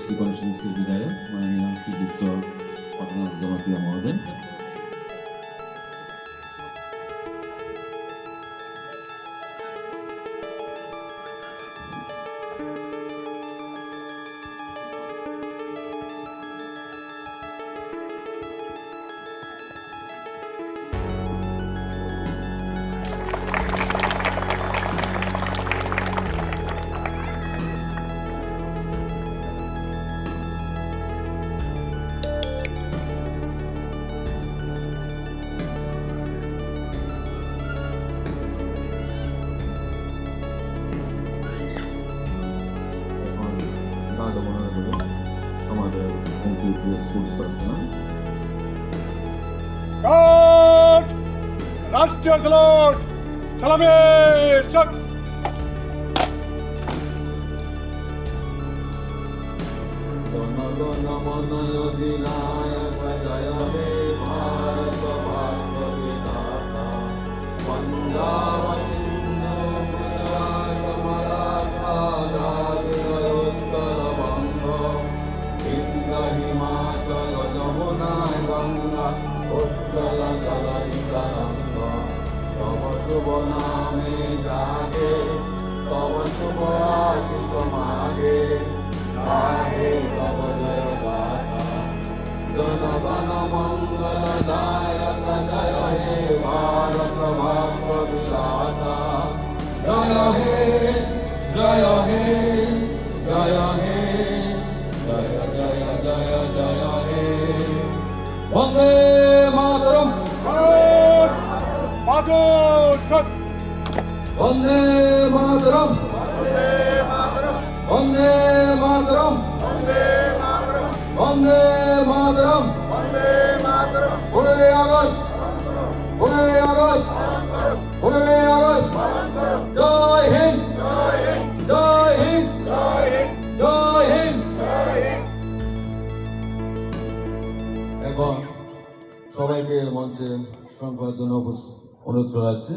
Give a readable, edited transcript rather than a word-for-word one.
City কনস্টিটিউন্সির বিধায়ক মাননীয় শ্রীযুক্ত পটনাথ জনপ্রিয় মহোদয়, আমাদের স্কুল পার্সোনাল রাষ্ট্রীয় স্যালুট সালামে চক জনগণ মন অধিনায়ক জয় হে ভারত ভাগ্য বিধাতা বঙ্গবন্ধু গুজরাট মারাঠা দ্রাবিড় উত্তরবঙ্গ বিন্ধ্য হিমাচল যমুনা গঙ্গা উচ্চল জলধি তরঙ্গ তব শুভ নামে জাগে তব শুভ আশিস মাগে गाहे तव जय गाथा जनगण मंगलदायक जय हे भारत भाग्य विधाता जय हे जय हे जय हे जय जय जय जय हे Vande Mataram Vande Mataram Vande Mataram Vande Mataram 15 August 15 August 15 August জয় হিন্দ জয় হিন্দ জয় হিন্দ। এখন সবাইকে মঞ্চে সংবর্ধনা অনুরোধ করা হচ্ছে।